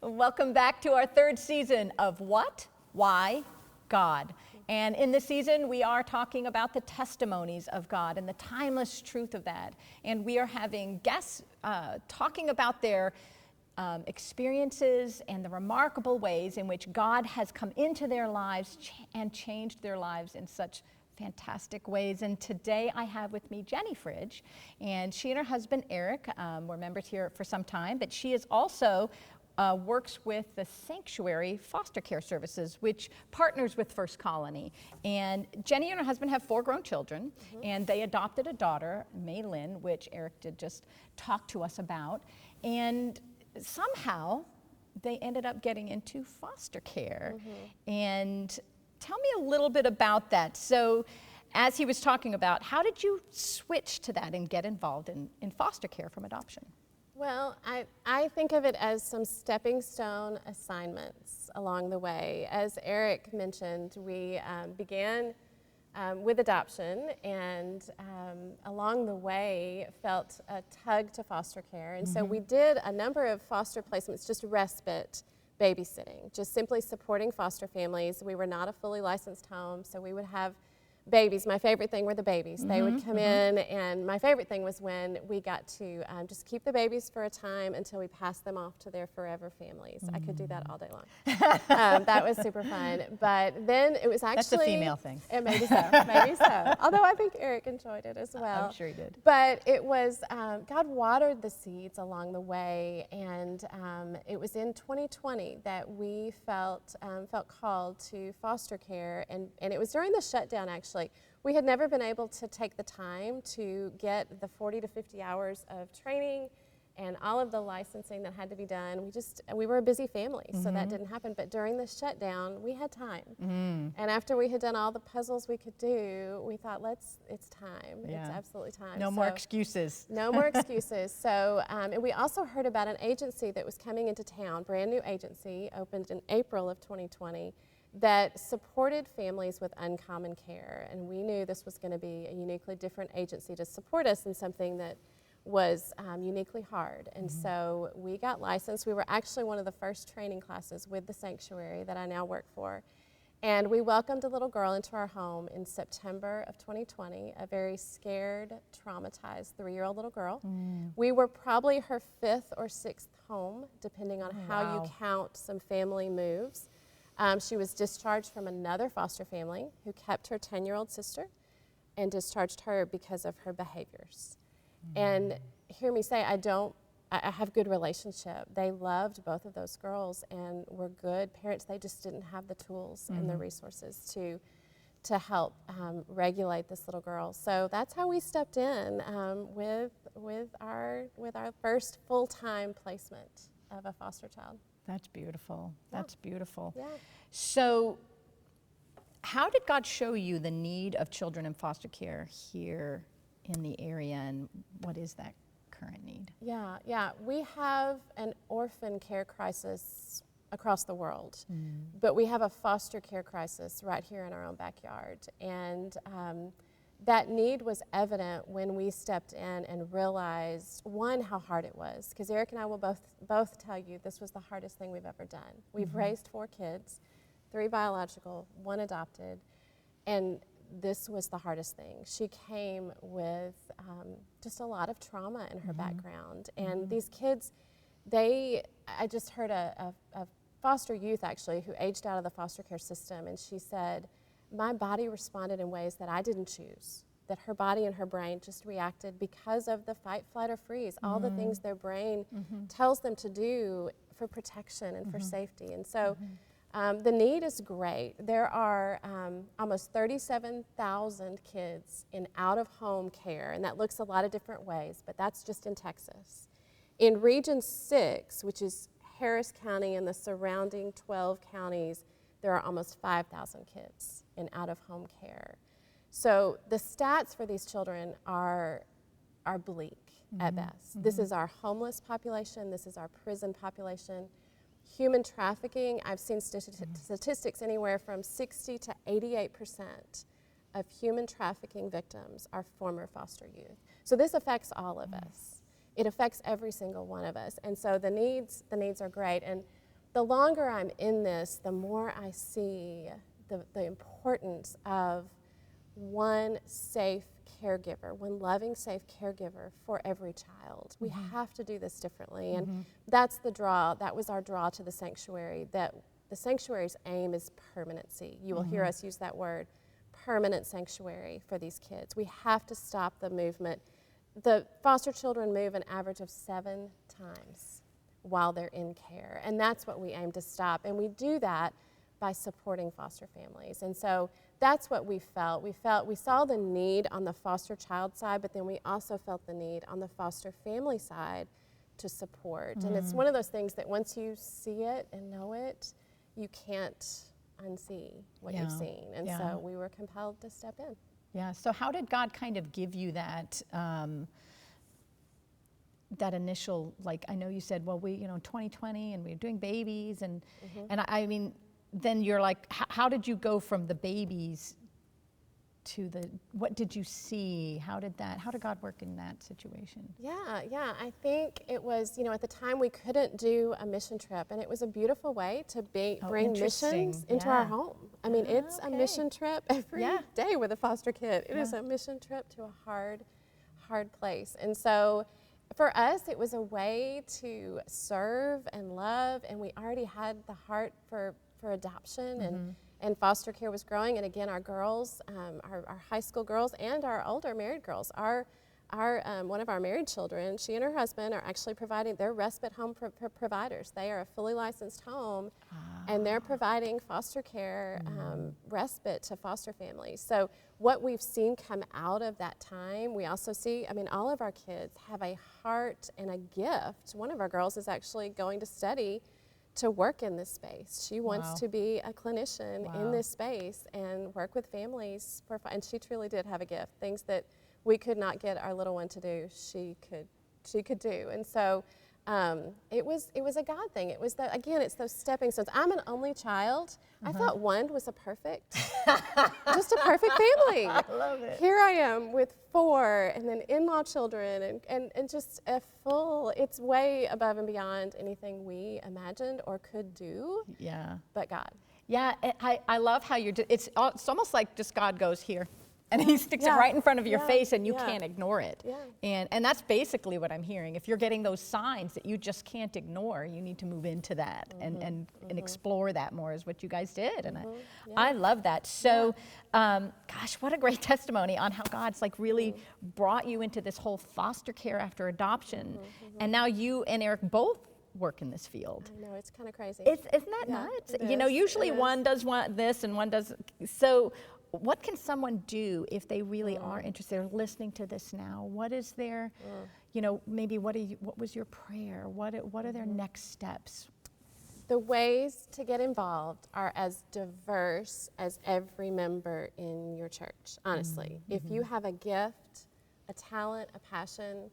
Welcome back to our third season of What? Why? God. And in this season, we are talking about the testimonies of God and the timeless truth of that. And we are having guests talking about their experiences and the remarkable ways in which God has come into their lives and changed their lives in such fantastic ways. And today I have with me Jenny Fridge, and she and her husband Eric were members here for some time, but she is also works with the Sanctuary Foster Care Services, which partners with First Colony. And Jenny and her husband have 4 grown children, and they adopted a daughter, Mei Lynn, which Eric did just talk to us about. And somehow they ended up getting into foster care. And tell me a little bit about that. So as he was talking about, how did you switch to that and get involved in foster care from adoption? Well, I think of it as some stepping stone assignments along the way. As Eric mentioned, we began with adoption, and along the way felt a tug to foster care. And so we did a number of foster placements, just respite babysitting, just simply supporting foster families. We were not a fully licensed home, so we would have babies. My favorite thing were the babies. They would come in, and my favorite thing was when we got to just keep the babies for a time until we passed them off to their forever families. I could do that all day long. That was super fun. But then it was actually— That's a female thing. Maybe so, maybe so. Although I think Eric enjoyed it as well. I'm sure he did. But it was, God watered the seeds along the way, and it was in 2020 that we felt called to foster care, and it was during the shutdown, actually. We had never been able to take the time to get the 40 to 50 hours of training and all of the licensing that had to be done. We were a busy family, so that didn't happen. But during the shutdown, we had time. And after we had done all the puzzles we could do, we thought, it's time. Yeah. It's absolutely time. No more excuses. No more excuses. So, and we also heard about an agency that was coming into town, brand new agency, opened in April of 2020, that supported families with uncommon care. And we knew this was going to be a uniquely different agency to support us in something that was uniquely hard. And so we got licensed. We were actually one of the first training classes with the Sanctuary that I now work for. And we welcomed a little girl into our home in September of 2020, a very scared, traumatized 3-year-old little girl. We were probably her 5th or 6th home, depending on how you count some family moves. She was discharged from another foster family who kept her 10-year-old sister and discharged her because of her behaviors. And hear me say, I have good relationship. They loved both of those girls and were good parents. They just didn't have the tools and the resources to help regulate this little girl. So that's how we stepped in with our first full-time placement of a foster child. That's beautiful. That's beautiful. Yeah. So how did God show you the need of children in foster care here in the area, and what is that current need? Yeah. We have an orphan care crisis across the world, but we have a foster care crisis right here in our own backyard. And that need was evident when we stepped in and realized, one, how hard it was. Because Eric and I will both tell you this was the hardest thing we've ever done. We've raised 4 kids, 3 biological, 1 adopted, and this was the hardest thing. She came with just a lot of trauma in her background. And these kids, I just heard a foster youth actually who aged out of the foster care system, and she said, my body responded in ways that I didn't choose, that her body and her brain just reacted because of the fight, flight, or freeze, all the things their brain tells them to do for protection and for safety. And so the need is great. There are almost 37,000 kids in out-of-home care, and that looks a lot of different ways, but that's just in Texas. In Region 6, which is Harris County and the surrounding 12 counties, there are almost 5,000 kids in out-of-home care. So the stats for these children are bleak at best. This is our homeless population. This is our prison population. Human trafficking, I've seen statistics anywhere from 60 to 88% of human trafficking victims are former foster youth. So this affects all of us. It affects every single one of us. And so the needs are great. And the longer I'm in this, the more I see the importance of one safe caregiver, one loving, safe caregiver for every child. We have to do this differently. And that's the draw. That was our draw to the sanctuary, that the sanctuary's aim is permanency. You will hear us use that word, permanent sanctuary for these kids. We have to stop the movement. The foster children move an average of 7 times while they're in care. And that's what we aim to stop. And we do that by supporting foster families. And so that's what we felt. We saw the need on the foster child side, but then we also felt the need on the foster family side to support. And it's one of those things that once you see it and know it, you can't unsee what you've seen. And so we were compelled to step in. Yeah, so how did God kind of give you that that initial, like, I know you said, well, 2020 and we were doing babies and I mean, then you're like, how did you go from the babies to what did you see? How did God work in that situation? Yeah, I think it was, at the time we couldn't do a mission trip, and it was a beautiful way to bring missions into our home. I mean, it's a mission trip every day with a foster kid. It is a mission trip to a hard place. And so for us, it was a way to serve and love, and we already had the heart for adoption, and foster care was growing. And again, our girls, our high school girls and our older married girls, one of our married children, she and her husband are actually providing, they're respite home providers. They are a fully licensed home, and they're providing foster care respite to foster families. So what we've seen come out of that time, we also see, all of our kids have a heart and a gift. One of our girls is actually going to study to work in this space. She wants to be a clinician in this space and work with families, and she truly did have a gift. Things that we could not get our little one to do, she could do. And so it was a God thing. It was it's those stepping stones. I'm an only child. I thought one was just a perfect family. I love it. Here I am with 4, and then in-law children, and just it's way above and beyond anything we imagined or could do. Yeah. But God. Yeah, I love how it's almost like just God goes here. And he sticks it right in front of your face, and you can't ignore it. Yeah. And that's basically what I'm hearing. If you're getting those signs that you just can't ignore, you need to move into that and explore that more, is what you guys did. And I love that. So, gosh, what a great testimony on how God's like really brought you into this whole foster care after adoption. And now you and Eric both work in this field. I know, it's kind of crazy. Isn't that nuts? Usually one does this and one does. So what can someone do if they really are interested? They're listening to this now. What is their, maybe what was your prayer? What are their next steps? The ways to get involved are as diverse as every member in your church, honestly. If you have a gift, a talent, a passion,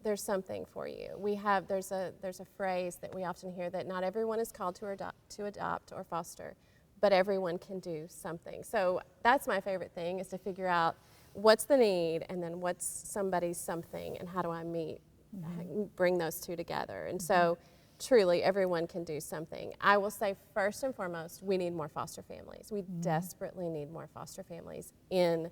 there's something for you. There's a phrase that we often hear, that not everyone is called to adopt or foster, but everyone can do something. So that's my favorite thing, is to figure out what's the need, and then what's somebody's something, and how do I bring those two together. And so truly everyone can do something. I will say, first and foremost, we need more foster families. We desperately need more foster families in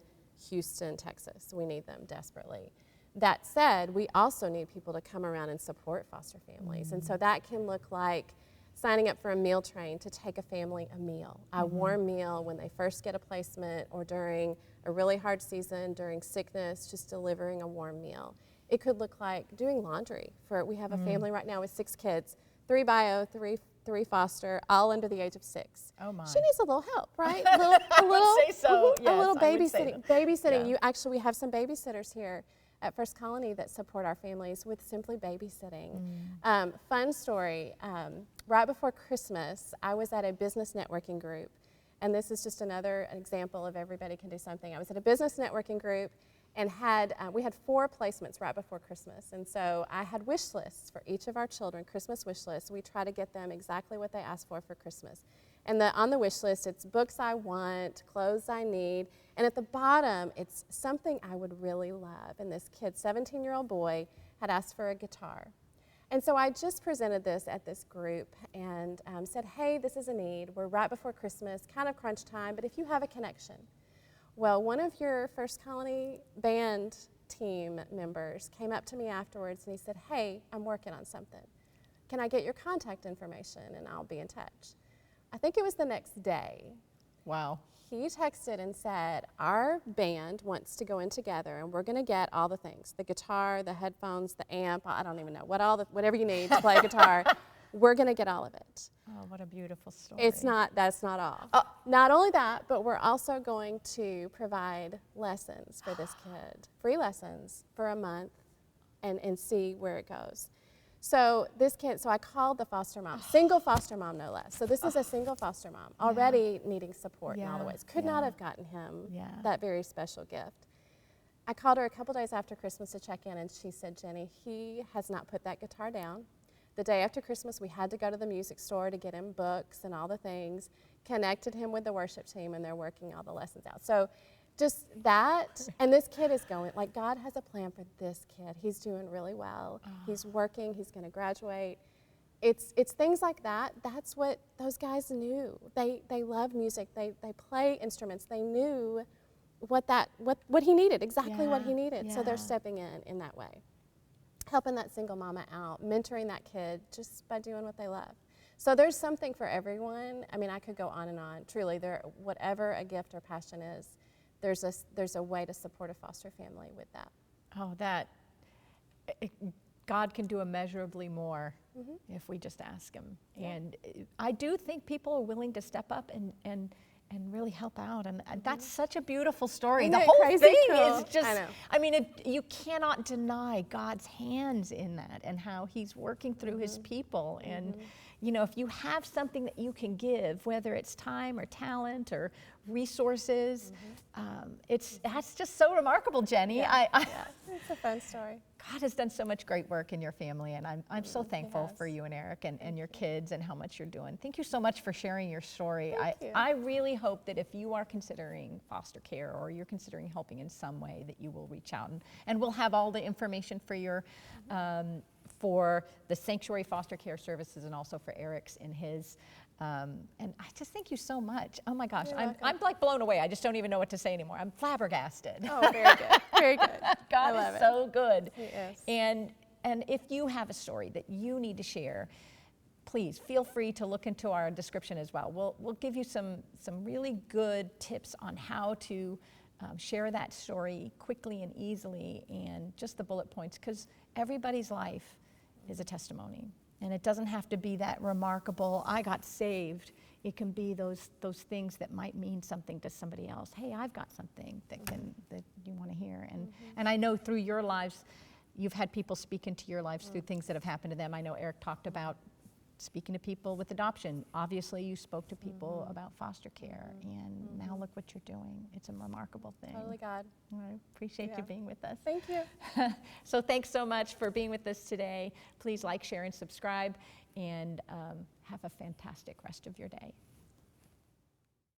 Houston, Texas. We need them desperately. That said, we also need people to come around and support foster families. And so that can look like signing up for a meal train to take a family a meal, a warm meal when they first get a placement, or during a really hard season, during sickness, just delivering a warm meal. It could look like doing laundry. We have a family right now with 6 kids, 3 bio, 3 foster, all under the age of 6. Oh my. She needs a little help, right? A little say so. Yes, a little babysitting. Babysitting. Yeah. We have some babysitters here at First Colony that support our families with simply babysitting. Fun story, right before Christmas, I was at a business networking group, and this is just another example of everybody can do something. I was at a business networking group, and we had 4 placements right before Christmas, and so I had wish lists for each of our children, Christmas wish lists. We try to get them exactly what they asked for Christmas. And on the wish list, it's books I want, clothes I need, and at the bottom, it's something I would really love. And this kid, 17-year-old boy, had asked for a guitar. And so I just presented this at this group and said, hey, this is a need. We're right before Christmas, kind of crunch time, but if you have a connection. Well, one of your First Colony band team members came up to me afterwards and he said, hey, I'm working on something. Can I get your contact information and I'll be in touch? I think it was the next day. Wow. He texted and said, our band wants to go in together and we're going to get all the things, the guitar, the headphones, the amp, I don't even know, whatever you need to play guitar, we're going to get all of it. Oh, what a beautiful story. That's not all. Not only that, but we're also going to provide lessons for this kid, free lessons for a month and see where it goes. So this kid, so I called the foster mom, single foster mom no less. So this is a single foster mom, already needing support in all the ways. Could not have gotten him that very special gift. I called her a couple days after Christmas to check in and she said, Jenny, he has not put that guitar down. The day after Christmas, we had to go to the music store to get him books and all the things, connected him with the worship team and they're working all the lessons out. So just that, and this kid is going, like God has a plan for this kid. He's doing really well. He's working, he's gonna graduate. It's things like that. That's what those guys knew. They love music, they play instruments. They knew what he needed, exactly what he needed. So they're stepping in that way. Helping that single mama out, mentoring that kid just by doing what they love. So there's something for everyone. I mean, I could go on and on. Truly, whatever a gift or passion is, there's a way to support a foster family with that. Oh, God can do immeasurably more if we just ask him. Yeah. And I do think people are willing to step up and really help out. And that's such a beautiful story. The whole thing is just, I mean, you cannot deny God's hands in that and how he's working through his people. And, you know, if you have something that you can give, whether it's time or talent or resources, that's just so remarkable, Jenny. It's a fun story. God has done so much great work in your family, and I'm so thankful for you and Eric and your kids and how much you're doing. Thank you so much for sharing your story. I really hope that if you are considering foster care or you're considering helping in some way, that you will reach out. And we'll have all the information for your for the Sanctuary Foster Care Services and also for Eric's in his. And I just thank you so much. Oh my gosh, I'm like blown away. I just don't even know what to say anymore. I'm flabbergasted. Oh, very good, very good. God is so good. He is. And if you have a story that you need to share, please feel free to look into our description as well. We'll give you some really good tips on how to share that story quickly and easily, and just the bullet points, because everybody's life is a testimony. And it doesn't have to be that remarkable, I got saved. It can be those things that might mean something to somebody else. Hey, I've got something that you want to hear. And I know through your lives, you've had people speak into your lives through things that have happened to them. I know Eric talked about speaking to people with adoption. Obviously, you spoke to people about foster care, and now look what you're doing. It's a remarkable thing. Totally God. I appreciate you being with us. Thank you. So thanks so much for being with us today. Please like, share, and subscribe, and have a fantastic rest of your day.